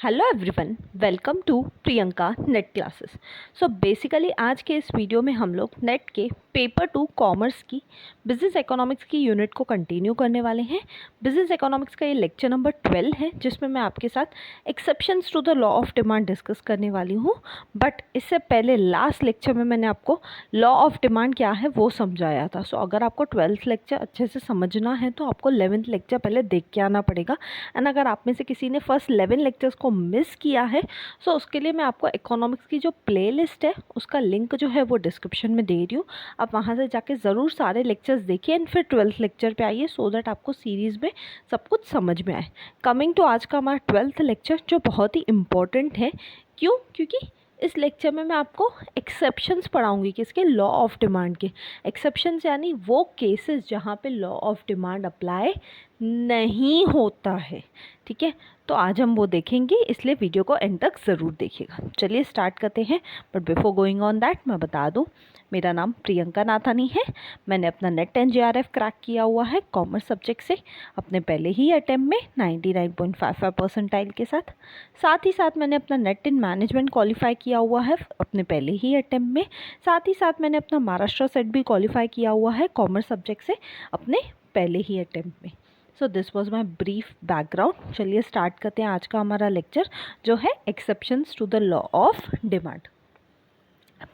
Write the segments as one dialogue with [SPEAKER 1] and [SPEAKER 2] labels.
[SPEAKER 1] Hello everyone, welcome to Priyanka NET classes. So basically आज के इस वीडियो में हम लोग नेट के पेपर 2 कॉमर्स की बिजनेस इकोनॉमिक्स की यूनिट को कंटिन्यू करने वाले हैं। बिजनेस इकोनॉमिक्स का ये लेक्चर नंबर 12 है, जिसमें मैं आपके साथ exceptions to the law of demand discuss करने वाली हूँ। बट इससे पहले लास्ट लेक्चर में मैंने आपको लॉ ऑफ डिमांड क्या है वो समझाया था। सो अगर आपको 12th लेक्चर अच्छे से समझना है तो आपको 11th लेक्चर पहले देख के आना पड़ेगा। एंड अगर आप में से किसी ने फर्स्ट 11 लेक्चर्स को मिस किया है सो उसके लिए मैं आपको इकोनॉमिक्स की जो प्लेलिस्ट है उसका लिंक जो है वो डिस्क्रिप्शन में दे रही हूँ। आप वहाँ से जाके ज़रूर सारे लेक्चर्स देखिए एंड फिर 12th लेक्चर पे आइए, सो दैट आपको सीरीज़ में सब कुछ समझ में आए। कमिंग टू आज का हमारा 12th लेक्चर जो बहुत ही इम्पोर्टेंट है। क्यों? क्योंकि इस लेक्चर में मैं आपको एक्सेप्शंस पढ़ाऊंगी किसके, लॉ ऑफ डिमांड के। एक्सेप्शंस यानी वो केसेस जहाँ पे लॉ ऑफ डिमांड अप्लाई नहीं होता है। ठीक है, तो आज हम वो देखेंगे, इसलिए वीडियो को एंड तक ज़रूर देखिएगा। चलिए स्टार्ट करते हैं। But before going on that मैं बता दूं, मेरा नाम प्रियंका नाथानी है। मैंने अपना नेट एंड JRF क्रैक किया हुआ है कॉमर्स सब्जेक्ट से अपने पहले ही अटैम्प्ट में 99.55 परसेंटाइल के साथ। साथ ही साथ मैंने अपना नेट इन मैनेजमेंट क्वालिफाई किया हुआ है अपने पहले ही अटैम्प्ट में। साथ ही साथ मैंने अपना महाराष्ट्र सेट भी क्वालिफाई किया हुआ है कॉमर्स सब्जेक्ट से अपने पहले ही अटैम्प्ट में। So this was my brief background. चलिए स्टार्ट करते हैं आज का हमारा लेक्चर जो है exceptions to the law of demand.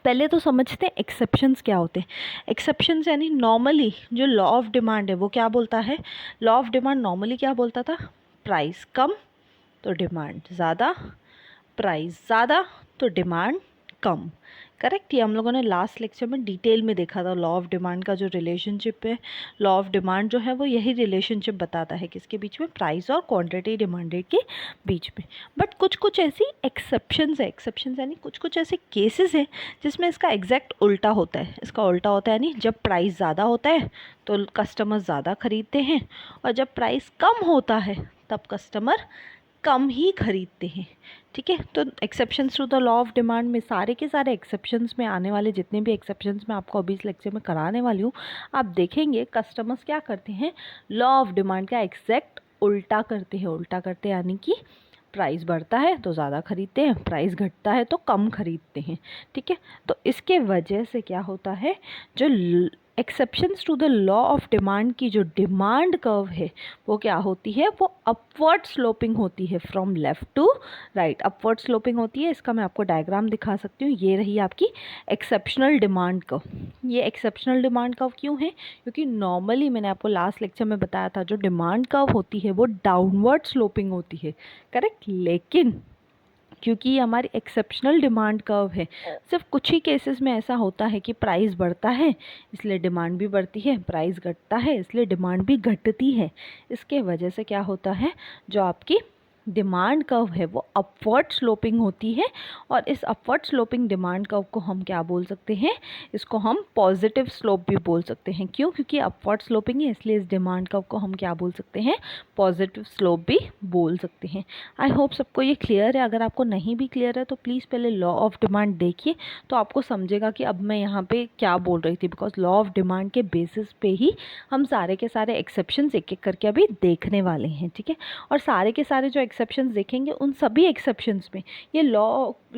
[SPEAKER 1] पहले तो समझते हैं एक्सेप्शंस क्या होते हैं। एक्सेप्शंस यानी नॉर्मली जो लॉ ऑफ डिमांड है वो क्या बोलता है। लॉ ऑफ डिमांड नॉर्मली क्या बोलता था, प्राइस कम तो डिमांड ज़्यादा, प्राइस ज़्यादा तो डिमांड कम। करेक्ट, ये हम लोगों ने लास्ट लेक्चर में डिटेल में देखा था। लॉ ऑफ डिमांड का जो रिलेशनशिप है, लॉ ऑफ डिमांड जो है वो यही रिलेशनशिप बताता है किसके बीच में, प्राइस और क्वांटिटी डिमांडेड के बीच में। बट कुछ कुछ ऐसी एक्सेप्शंस है, एक्सेप्शंस यानी कुछ कुछ ऐसे केसेस हैं जिसमें इसका एग्जैक्ट उल्टा होता है। इसका उल्टा होता है यानी जब प्राइस ज़्यादा होता है तो कस्टमर ज़्यादा खरीदते हैं, और जब प्राइस कम होता है तब कस्टमर कम ही खरीदते हैं। ठीक है, तो exceptions to the law of demand में सारे के सारे एक्सेप्शंस में आने वाले जितने भी एक्सेप्शंस मैं आपको अभी इस लेक्चर में कराने वाली हूँ, आप देखेंगे कस्टमर्स क्या करते हैं, लॉ ऑफ डिमांड का एग्जैक्ट उल्टा करते हैं। उल्टा करते हैं यानी कि प्राइस बढ़ता है तो ज़्यादा खरीदते हैं, प्राइस घटता है तो कम खरीदते हैं। ठीक है, तो इसके वजह से क्या होता है, जो exceptions to the law of demand की जो डिमांड कर्व है वो क्या होती है, वो अपवर्ड स्लोपिंग होती है, from left to right upward sloping होती है। इसका मैं आपको डायग्राम दिखा सकती हूँ। ये रही आपकी एक्सेप्शनल डिमांड कर्व। ये एक्सेप्शनल डिमांड कर्व क्यों है, क्योंकि नॉर्मली मैंने आपको लास्ट लेक्चर में बताया था जो डिमांड कर्व होती है वो डाउनवर्ड स्लोपिंग होती है। करेक्ट, लेकिन क्योंकि ये हमारी एक्सेप्शनल डिमांड कर्व है, सिर्फ कुछ ही केसेस में ऐसा होता है कि प्राइस बढ़ता है इसलिए डिमांड भी बढ़ती है, प्राइस घटता है इसलिए डिमांड भी घटती है। इसके वजह से क्या होता है, जो आपकी डिमांड कर्व है वो अपवर्ड स्लोपिंग होती है। और इस अपवर्ड स्लोपिंग डिमांड कर्व को हम क्या बोल सकते हैं, इसको हम पॉजिटिव स्लोप भी बोल सकते हैं। क्यों? क्योंकि अपवर्ड स्लोपिंग है इसलिए इस डिमांड कर्व को हम क्या बोल सकते हैं, पॉजिटिव स्लोप भी बोल सकते हैं। आई होप सबको ये क्लियर है। अगर आपको नहीं भी क्लियर है तो प्लीज़ पहले लॉ ऑफ डिमांड देखिए, तो आपको समझेगा कि अब मैं यहाँ पे क्या बोल रही थी। बिकॉज लॉ ऑफ डिमांड के बेसिस पे ही हम सारे के सारे एक्सेप्शंस एक एक करके अभी देखने वाले हैं। ठीक है, और सारे के सारे जो एक्सेप्शंस देखेंगे उन सभी एक्सेप्शंस में ये लॉ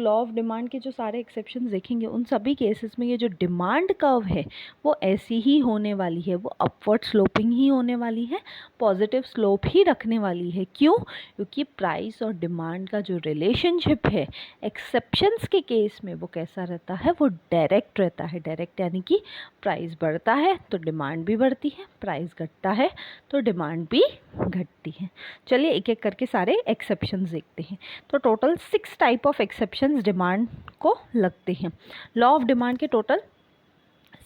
[SPEAKER 1] ऑफ डिमांड के जो सारे एक्सेप्शंस देखेंगे उन सभी केसेस में ये जो डिमांड कर्व है वो ऐसी ही होने वाली है, वो अपवर्ड स्लोपिंग ही होने वाली है, पॉजिटिव स्लोप ही रखने वाली है। क्यों? क्योंकि प्राइस और डिमांड का जो रिलेशनशिप है एक्सेप्शंस के केस में वो कैसा रहता है, वो डायरेक्ट रहता है। डायरेक्ट यानी कि प्राइस बढ़ता है तो डिमांड भी बढ़ती है, प्राइस घटता है तो डिमांड भी घटती है। चलिए एक एक करके सारे एक्सेप्शंस देखते हैं। तो total 6 type of exceptions demand को लगते हैं। लॉ ऑफ डिमांड के टोटल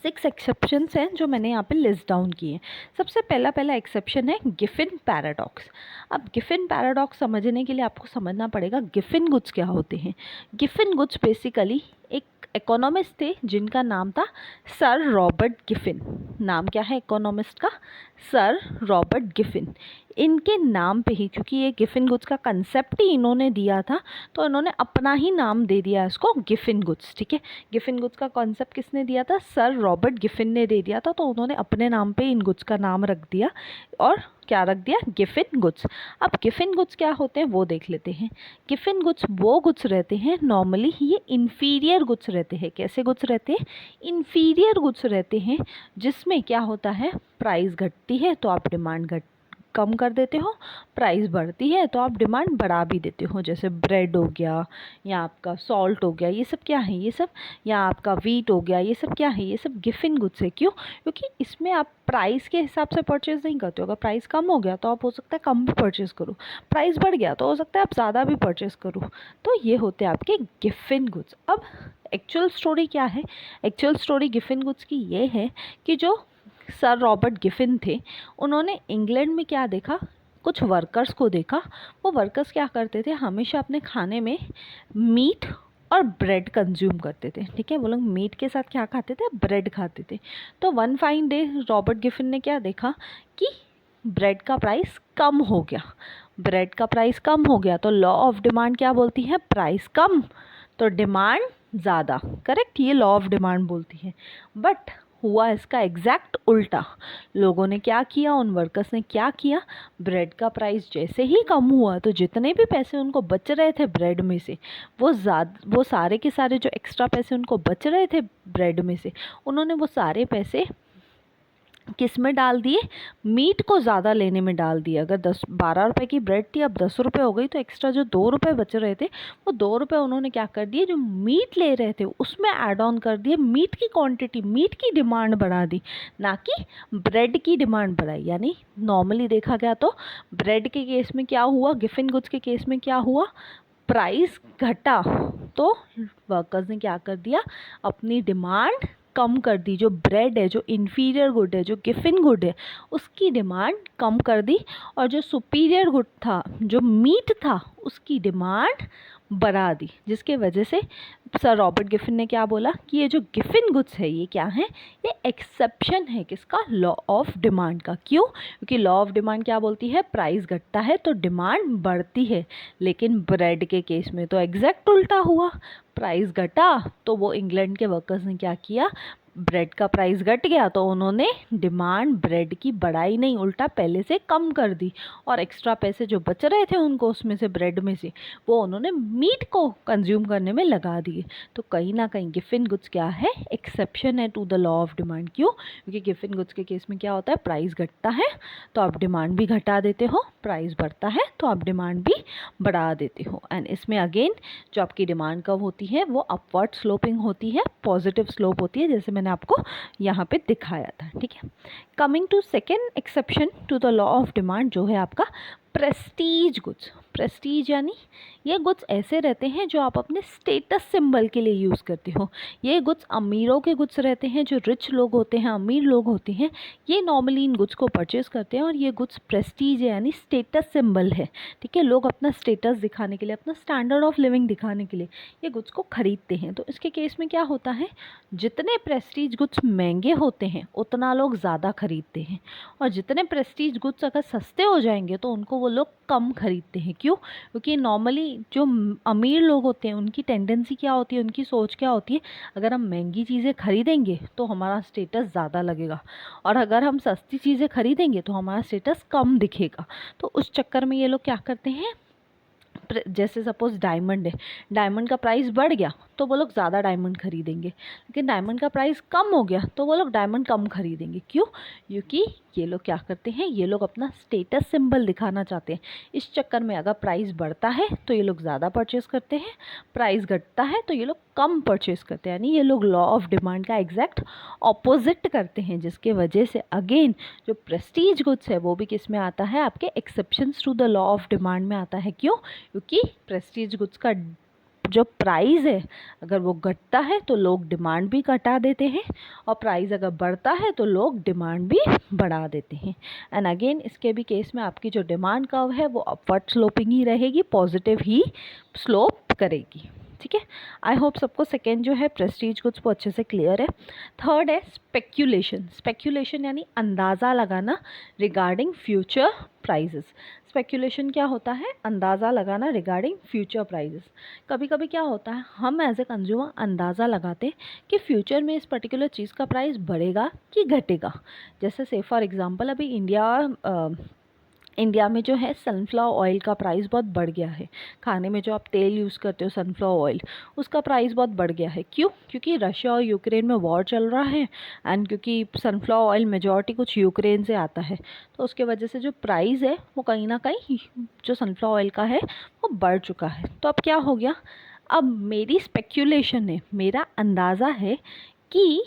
[SPEAKER 1] 6 एक्सेप्शंस हैं जो मैंने यहाँ पे लिस्ट डाउन किए हैं। सबसे पहला एक्सेप्शन है गिफिन पैराडॉक्स। अब गिफिन पैराडॉक्स समझने के लिए आपको समझना पड़ेगा गिफिन गुड्स क्या होते हैं। गिफिन गुड्स बेसिकली एक इकोनॉमिस्ट थे जिनका नाम था सर रॉबर्ट गिफिन। नाम क्या है इकोनॉमिस्ट का, सर रॉबर्ट गिफिन। इनके नाम पे ही, क्योंकि ये गिफिन गुड्स का कंसेप्ट ही इन्होंने दिया था तो इन्होंने अपना ही नाम दे दिया इसको गिफिन गुड्स। ठीक है, गिफिन गुड्स का कॉन्सेप्ट किसने दिया था, सर रॉबर्ट गिफिन ने दे दिया था, तो उन्होंने अपने नाम पे इन गुड्स का नाम रख दिया और क्या रख दिया, गिफिन गुड्स। अब गिफिन गुड्स क्या होते हैं वो देख लेते हैं। गिफिन गुड्स वो गुड्स रहते हैं, नॉर्मली ये इन्फीरियर गुड्स रहते हैं। कैसे गुड्स रहते हैं, इन्फीरियर गुड्स रहते हैं, जिसमें क्या होता है, प्राइस घटती है तो आप डिमांड कम कर देते हो, प्राइस बढ़ती है तो आप डिमांड बढ़ा भी देते हो। जैसे ब्रेड हो गया, या आपका सॉल्ट हो गया, ये सब क्या है, ये सब, या आपका वीट हो गया, ये सब क्या है, ये सब गिफिन गुड्स है। क्यों, क्योंकि इसमें आप प्राइस के हिसाब से परचेज़ नहीं करते हो। अगर प्राइस कम हो गया तो आप हो सकता है कम भी परचेज़ करो, प्राइस बढ़ गया तो हो सकता है आप ज़्यादा भी परचेज़ करो। तो ये होते हैं आपके गिफिन गुड्स। अब एक्चुअल स्टोरी क्या है, एक्चुअल स्टोरी गिफिन गुड्स की ये है कि जो सर रॉबर्ट गिफिन थे, उन्होंने इंग्लैंड में क्या देखा, कुछ वर्कर्स को देखा। वो वर्कर्स क्या करते थे, हमेशा अपने खाने में मीट और ब्रेड कंज्यूम करते थे। ठीक है, वो लोग मीट के साथ क्या खाते थे, ब्रेड खाते थे। तो one fine day Robert Giffen ने क्या देखा कि ब्रेड का प्राइस कम हो गया। ब्रेड का प्राइस कम हो गया तो लॉ ऑफ डिमांड क्या बोलती है, प्राइस कम तो डिमांड ज़्यादा। करेक्ट, ये लॉ ऑफ डिमांड बोलती है। बट हुआ इसका एग्जैक्ट उल्टा। लोगों ने क्या किया, उन वर्कर्स ने क्या किया, ब्रेड का प्राइस जैसे ही कम हुआ तो जितने भी पैसे उनको बच रहे थे ब्रेड में से, वो सारे के सारे जो एक्स्ट्रा पैसे उनको बच रहे थे ब्रेड में से, उन्होंने वो सारे पैसे किस में डाल दिए, मीट को ज़्यादा लेने में डाल दिए। अगर 12 रुपए की ब्रेड थी, अब 10 रुपये हो गई, तो एक्स्ट्रा जो 2 रुपये बच रहे थे, वो 2 रुपये उन्होंने क्या कर दिए, जो मीट ले रहे थे उसमें ऐड ऑन कर दिए, मीट की क्वांटिटी, मीट की डिमांड बढ़ा दी, ना कि ब्रेड की डिमांड बढ़ाई। यानी नॉर्मली देखा गया तो ब्रेड के केस में क्या हुआ, गिफिन गुड्स के केस में क्या हुआ, प्राइस घटा तो वर्कर्स ने क्या कर दिया, अपनी डिमांड कम कर दी। जो ब्रेड है, जो इन्फीरियर गुड है, जो गिफिन गुड है, उसकी डिमांड कम कर दी, और जो सुपीरियर गुड था, जो मीट था, उसकी डिमांड बढ़ा दी। जिसके वजह से सर रॉबर्ट गिफिन ने क्या बोला कि ये जो गिफिन गुड्स है ये क्या है, ये एक्सेप्शन है किसका, लॉ ऑफ डिमांड का। क्यों, क्योंकि लॉ ऑफ डिमांड क्या बोलती है, प्राइस घटता है तो डिमांड बढ़ती है। लेकिन ब्रेड के केस में तो एग्जैक्ट उल्टा हुआ, प्राइस घटा तो वो इंग्लैंड के वर्कर्स ने क्या किया, ब्रेड का प्राइस घट गया तो उन्होंने डिमांड ब्रेड की बढ़ाई नहीं, उल्टा पहले से कम कर दी, और एक्स्ट्रा पैसे जो बच रहे थे उनको उसमें से, ब्रेड में से, वो उन्होंने मीट को कंज्यूम करने में लगा दिए। तो कहीं ना कहीं गिफिन गुड्स क्या है, एक्सेप्शन है to the law of demand. क्यों, क्योंकि गिफिन गुड्स के केस में क्या होता है, प्राइस घटता है तो आप डिमांड भी घटा देते हो, प्राइस बढ़ता है तो आप डिमांड भी बढ़ा देते हो। एंड इसमें अगेन जो आपकी डिमांड कब होती है, वो अपवर्ड स्लोपिंग होती है, पॉजिटिव स्लोप होती है, जैसे मैंने आपको यहाँ पे दिखाया था। ठीक है, coming to second exception to the law of demand, जो है आपका प्रेस्टीज गुड्स। प्रेस्टीज यानी ये गुड्स ऐसे रहते हैं जो आप अपने स्टेटस सिंबल के लिए यूज़ करते हो। ये गुड्स अमीरों के गुड्स रहते हैं, जो रिच लोग होते हैं, अमीर लोग होते हैं, ये नॉर्मली इन गुड्स को परचेज़ करते हैं। और ये गुड्स प्रेस्टीज है यानी स्टेटस सिंबल है। ठीक है, लोग अपना स्टेटस दिखाने के लिए, अपना स्टैंडर्ड ऑफ लिविंग दिखाने के लिए ये गुड्स को खरीदते हैं। तो इसके केस में क्या होता है, जितने प्रेस्टीज गुड्स महंगे होते हैं उतना लोग ज़्यादा खरीदते हैं, और जितने प्रेस्टीज गुड्स अगर सस्ते हो जाएंगे तो उनको वो लोग कम खरीदते हैं। क्यों, क्योंकि नॉर्मली जो अमीर लोग होते हैं उनकी टेंडेंसी क्या होती है, उनकी सोच क्या होती है, अगर हम महंगी चीज़ें खरीदेंगे तो हमारा स्टेटस ज़्यादा लगेगा, और अगर हम सस्ती चीज़ें खरीदेंगे तो हमारा स्टेटस कम दिखेगा। तो उस चक्कर में ये लोग क्या करते हैं, जैसे सपोज़ डायमंड है, डायमंड का प्राइस बढ़ गया तो वो लोग ज़्यादा डायमंड खरीदेंगे, लेकिन डायमंड का प्राइस कम हो गया तो वो लोग डायमंड कम खरीदेंगे। क्यों, क्योंकि ये लोग क्या करते हैं, ये लोग अपना स्टेटस सिंबल दिखाना चाहते हैं। इस चक्कर में अगर प्राइस बढ़ता है तो ये लोग ज़्यादा परचेज़ करते हैं, प्राइस घटता है तो ये लोग कम परचेज़ करते हैं। यानी ये लोग लॉ ऑफ डिमांड का एग्जैक्ट ऑपोजिट करते हैं, जिसके वजह से अगेन जो प्रेस्टीज गुड्स है वो भी किस में आता है, आपके exceptions to the law of demand में आता है। क्यों, क्योंकि प्रेस्टीज गुड्स का जो प्राइस है अगर वो घटता है तो लोग डिमांड भी घटा देते हैं, और प्राइस अगर बढ़ता है तो लोग डिमांड भी बढ़ा देते हैं। एंड अगेन इसके भी केस में आपकी जो डिमांड कर्व है वो अपवर्ड स्लोपिंग ही रहेगी, पॉजिटिव ही स्लोप करेगी। ठीक है, आई होप सबको सेकेंड जो है प्रेस्टीज गुड्स वो अच्छे से क्लियर है। थर्ड है स्पेक्यूलेशन। स्पेक्यूलेशन यानी अंदाज़ा लगाना रिगार्डिंग फ्यूचर प्राइजेस। स्पेक्यूलेशन क्या होता है, अंदाज़ा लगाना रिगार्डिंग फ्यूचर प्राइजेस। कभी कभी क्या होता है, हम एज ए कंज्यूमर अंदाज़ा लगाते हैं कि फ्यूचर में इस पर्टिकुलर चीज़ का प्राइस बढ़ेगा कि घटेगा। जैसे से फॉर एग्जांपल अभी इंडिया इंडिया में जो है सनफ्लावर ऑयल का प्राइस बहुत बढ़ गया है। खाने में जो आप तेल यूज़ करते हो सनफ्लावर ऑयल, उसका प्राइस बहुत बढ़ गया है। क्यों? क्योंकि रशिया और यूक्रेन में वॉर चल रहा है एंड क्योंकि सनफ्लावर ऑयल मेजॉरिटी कुछ यूक्रेन से आता है, तो उसके वजह से जो प्राइस है वो कहीं ना कहीं जो सनफ्लावर ऑयल का है वो बढ़ चुका है। तो अब क्या हो गया, अब मेरी स्पेक्यूलेशन है, मेरा अंदाज़ा है कि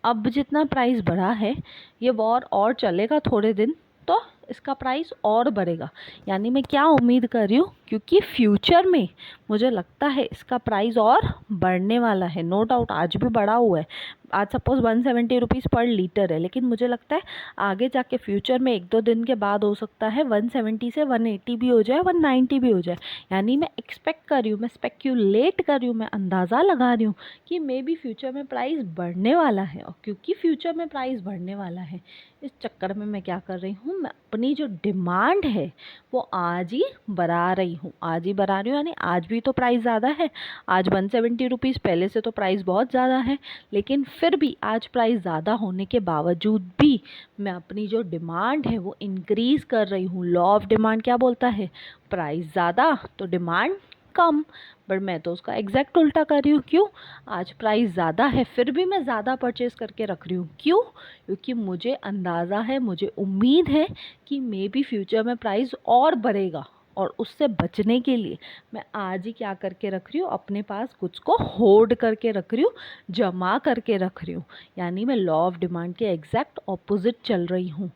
[SPEAKER 1] अब जितना प्राइस बढ़ा है, ये वॉर और चलेगा थोड़े दिन तो इसका प्राइस और बढ़ेगा। यानी मैं क्या उम्मीद कर रही हूँ, क्योंकि फ्यूचर में मुझे लगता है इसका प्राइस और बढ़ने वाला है। नो डाउट आज भी बढ़ा हुआ है, आज सपोज 170 रुपीज़ पर लीटर है, लेकिन मुझे लगता है आगे जाके फ्यूचर में 1-2 दिन के बाद हो सकता है 170 से 180 भी हो जाए, 190 भी हो जाए। यानी मैं एक्सपेक्ट कर रही हूँ, मैं स्पेक्यूलेट कर रही हूँ, मैं अंदाज़ा लगा रही हूँ कि मे बी फ्यूचर में प्राइस बढ़ने वाला है। और क्योंकि फ्यूचर में प्राइस बढ़ने वाला है, इस चक्कर में मैं क्या कर रही हूँ, मैं अपनी जो डिमांड है वो आज ही बढ़ा रही हूँ, आज ही बढ़ा रही हूँ। यानी आज भी तो प्राइस ज़्यादा है, आज 170 रुपीज़, पहले से तो प्राइस बहुत ज़्यादा है, लेकिन फिर भी आज प्राइस ज़्यादा होने के बावजूद भी मैं अपनी जो डिमांड है वो इंक्रीज़ कर रही हूँ। लॉ ऑफ डिमांड क्या बोलता है, प्राइस ज़्यादा तो डिमांड कम, बट मैं तो उसका एग्जैक्ट उल्टा कर रही हूँ। क्यों? आज प्राइस ज़्यादा है फिर भी मैं ज़्यादा परचेज़ करके रख रही हूँ। क्यों? क्योंकि मुझे अंदाज़ा है, मुझे उम्मीद है कि मे बी फ्यूचर में प्राइस और बढ़ेगा, और उससे बचने के लिए मैं आज ही क्या करके रख रही हूँ, अपने पास कुछ को होल्ड करके रख रही हूँ, जमा करके रख रही हूँ। यानी मैं लॉ ऑफ डिमांड के एग्जैक्ट ऑपोजिट चल रही हूँ।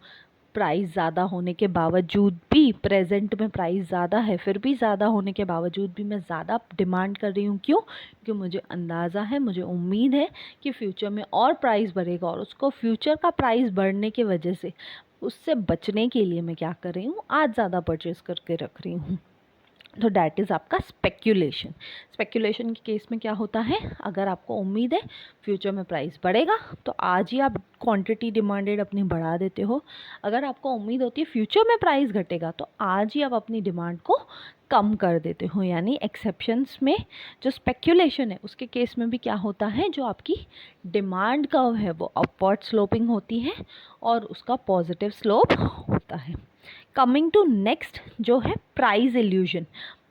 [SPEAKER 1] प्राइस ज़्यादा होने के बावजूद भी, प्रेजेंट में प्राइस ज़्यादा है फिर भी ज़्यादा होने के बावजूद भी मैं ज़्यादा डिमांड कर रही हूँ। क्यों? क्योंकि मुझे अंदाज़ा है, मुझे उम्मीद है कि फ्यूचर में और प्राइस बढ़ेगा, और उसको फ्यूचर का प्राइस बढ़ने की वजह से उससे बचने के लिए मैं क्या कर रही हूँ, आज ज़्यादा परचेज़ करके रख रही हूँ। तो डैट इज़ आपका स्पेक्यूलेशन। स्पेक्यूलेशन के केस में क्या होता है, अगर आपको उम्मीद है फ्यूचर में प्राइस बढ़ेगा तो आज ही आप क्वांटिटी डिमांडेड अपनी बढ़ा देते हो। अगर आपको उम्मीद होती है फ्यूचर में प्राइस घटेगा तो आज ही आप अपनी डिमांड को कम कर देते हो। यानी एक्सेप्शंस में जो स्पेक्यूलेशन है उसके केस में भी क्या होता है, जो आपकी डिमांड कर्व है वो अपवर्ड स्लोपिंग होती है और उसका पॉजिटिव स्लोप होता है। कमिंग टू नेक्स्ट जो है प्राइस इल्यूजन।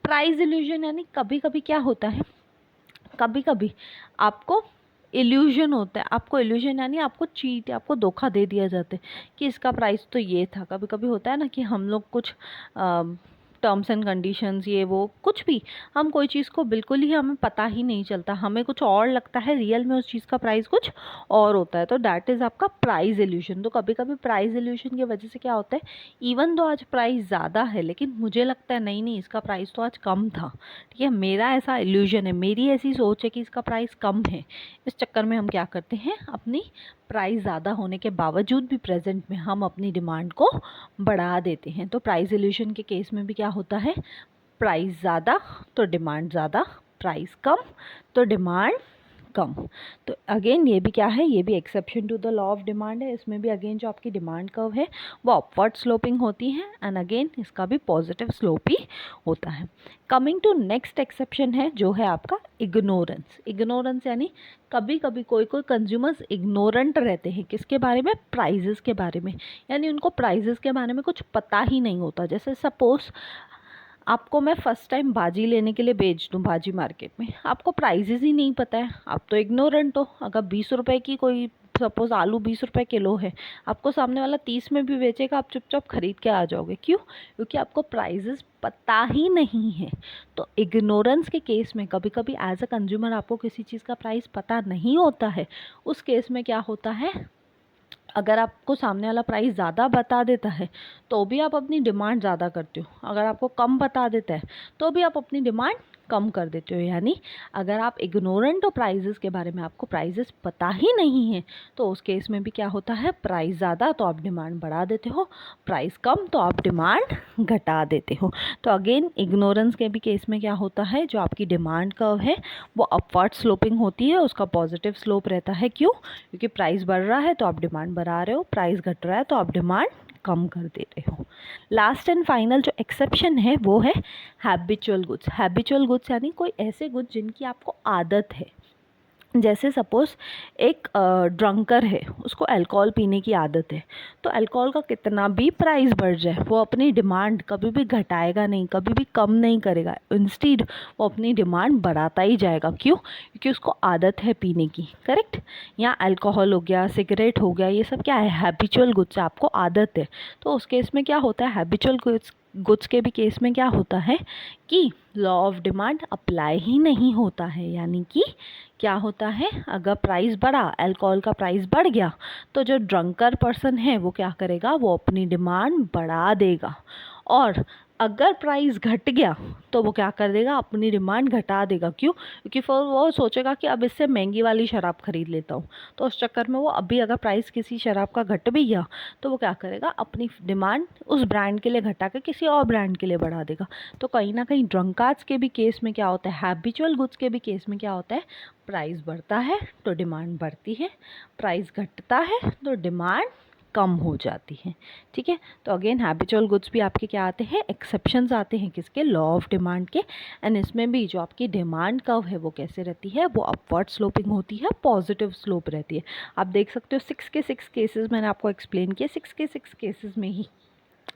[SPEAKER 1] प्राइस इल्यूजन यानी कभी कभी क्या होता है, कभी कभी आपको इल्यूजन होता है, आपको इल्यूजन यानी आपको चीट, आपको धोखा दे दिया जाता है कि इसका प्राइस तो ये था। कभी कभी होता है ना कि हम लोग कुछ टर्म्स एंड कंडीशंस, ये वो कुछ भी, हम कोई चीज़ को बिल्कुल ही हमें पता ही नहीं चलता, हमें कुछ और लगता है, रियल में उस चीज़ का प्राइस कुछ और होता है। तो दैट इज़ आपका प्राइस इल्यूजन। तो कभी कभी प्राइस इल्यूजन की वजह से क्या होता है, इवन तो आज प्राइस ज़्यादा है लेकिन मुझे लगता है नहीं नहीं इसका प्राइस तो आज कम था, ठीक है, मेरा ऐसा इल्यूजन है, मेरी ऐसी सोच है कि इसका प्राइस कम है। इस चक्कर में हम क्या करते हैं, अपनी प्राइस ज़्यादा होने के बावजूद भी प्रेजेंट में हम अपनी डिमांड को बढ़ा देते हैं। तो प्राइस इल्यूजन के केस में भी क्या होता है, प्राइस ज़्यादा तो डिमांड ज़्यादा, प्राइस कम तो डिमांड कम। तो अगेन ये भी क्या है, ये भी exception to the law of demand है। इसमें भी अगेन जो आपकी डिमांड कर्व है वो अपवर्ड स्लोपिंग होती है एंड अगेन इसका भी पॉजिटिव स्लोप ही होता है। कमिंग टू नेक्स्ट एक्सेप्शन है जो है आपका इग्नोरेंस। इग्नोरेंस यानी कभी कभी कोई कोई कंज्यूमर्स इग्नोरेंट रहते हैं, किसके बारे में, प्राइजेस के बारे में। यानी उनको प्राइजेस के बारे में कुछ पता ही नहीं होता। जैसे सपोज़ आपको मैं फ़र्स्ट टाइम भाजी लेने के लिए भेज दूँ भाजी मार्केट में, आपको प्राइजेस ही नहीं पता है, आप तो इग्नोरेंट हो। अगर 20 रुपए की कोई सपोज़ आलू 20 रुपए किलो है, आपको सामने वाला 30 में भी बेचेगा, आप चुपचाप खरीद के आ जाओगे। क्यों? क्योंकि आपको प्राइजेस पता ही नहीं है। तो इग्नोरेंस के केस में कभी कभी एज अ कंज्यूमर आपको किसी चीज़ का प्राइस पता नहीं होता है, उस केस में क्या होता है, अगर आपको सामने वाला प्राइस ज़्यादा बता देता है तो भी आप अपनी डिमांड ज़्यादा करते हो, अगर आपको कम बता देता है तो भी आप अपनी डिमांड कम कर देते हो। यानी अगर आप इग्नोरेंट हो प्राइजेस के बारे में, आपको प्राइजेस पता ही नहीं है, तो उस केस में भी क्या होता है, प्राइस ज़्यादा तो आप डिमांड बढ़ा देते हो, प्राइस कम तो आप डिमांड घटा देते हो। तो अगेन इग्नोरेंस के भी केस में क्या होता है, जो आपकी डिमांड कर्व है वो अपवर्ड स्लोपिंग होती है, उसका पॉजिटिव स्लोप रहता है। क्यों? क्योंकि प्राइस बढ़ रहा है तो आप डिमांड बढ़ा रहे हो, प्राइस घट रहा है तो आप डिमांड कम कर दे रहे हो। लास्ट एंड फाइनल जो एक्सेप्शन है वो है हैबिचुअल गुड्स। हैबिचुअल गुड्स यानी कोई ऐसे गुड्स जिनकी आपको आदत है, जैसे सपोज़ एक ड्रंकर है, उसको अल्कोहल पीने की आदत है, तो अल्कोहल का कितना भी प्राइस बढ़ जाए वो अपनी डिमांड कभी भी घटाएगा नहीं, कभी भी कम नहीं करेगा। इंस्टीड वो अपनी डिमांड बढ़ाता ही जाएगा। क्यों? क्योंकि उसको आदत है पीने की। करेक्ट? यहाँ अल्कोहल हो गया, सिगरेट हो गया, ये सब क्या है? हैबिचुअल गुड्स, आपको आदत है। तो उस केस में क्या होता है? हैबिचुअल गुड्स के भी केस में क्या होता है कि लॉ ऑफ डिमांड अप्लाई ही नहीं होता है। यानी कि क्या होता है, अगर प्राइस बढ़ा, अल्कोहल का प्राइस बढ़ गया, तो जो ड्रंकर पर्सन है वो क्या करेगा? वो अपनी डिमांड बढ़ा देगा। और अगर प्राइस घट गया तो वो क्या कर देगा? अपनी डिमांड घटा देगा। क्यों? क्योंकि फिर वो सोचेगा कि अब इससे महंगी वाली शराब खरीद लेता हूँ। तो उस चक्कर में वो अभी अगर प्राइस किसी शराब का घट भी गया तो वो क्या करेगा? अपनी डिमांड उस ब्रांड के लिए घटा के किसी और ब्रांड के लिए बढ़ा देगा। तो कहीं ना कहीं ड्रंकार्ड्स के भी केस में क्या होता है? हैबिचुअल गुड्स के भी केस में क्या होता है? प्राइस बढ़ता है तो डिमांड बढ़ती है, प्राइस घटता है तो डिमांड कम हो जाती है। ठीक है? तो अगेन हैबिचुअल गुड्स भी आपके क्या आते हैं? एक्सेप्शंस आते हैं किसके? लॉ ऑफ डिमांड के। एंड इसमें भी जो आपकी डिमांड कर्व है वो कैसे रहती है? वो अपवर्ड स्लोपिंग होती है, पॉजिटिव स्लोप रहती है। आप देख सकते हो 6 के 6 केसेस मैंने आपको एक्सप्लेन किए। 6 के 6 केसेस में ही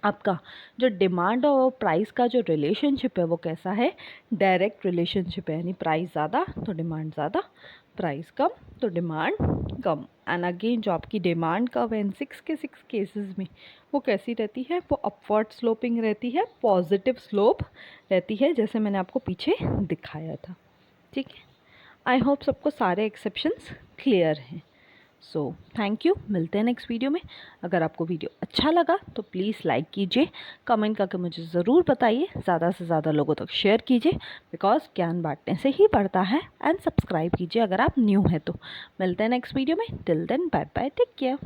[SPEAKER 1] आपका जो डिमांड और प्राइस का जो रिलेशनशिप है वो कैसा है? डायरेक्ट रिलेशनशिप है। यानी प्राइस ज़्यादा तो डिमांड ज़्यादा, प्राइस कम तो डिमांड कम। एंड अगेन जो आपकी डिमांड कर्व है इन 6 के 6 केसेस में वो कैसी रहती है? वो अपवर्ड स्लोपिंग रहती है, पॉजिटिव स्लोप रहती है, जैसे मैंने आपको पीछे दिखाया था। ठीक है? आई होप सबको सारे एक्सेप्शंस क्लियर हैं। So thank you. मिलते हैं नेक्स्ट वीडियो में। अगर आपको वीडियो अच्छा लगा तो प्लीज़ लाइक कीजिए, कमेंट करके मुझे ज़रूर बताइए, ज़्यादा से ज़्यादा लोगों तक शेयर कीजिए, बिकॉज ज्ञान बांटने से ही बढ़ता है। एंड सब्सक्राइब कीजिए अगर आप न्यू हैं तो। मिलते हैं नेक्स्ट वीडियो में। Till then bye bye, take care.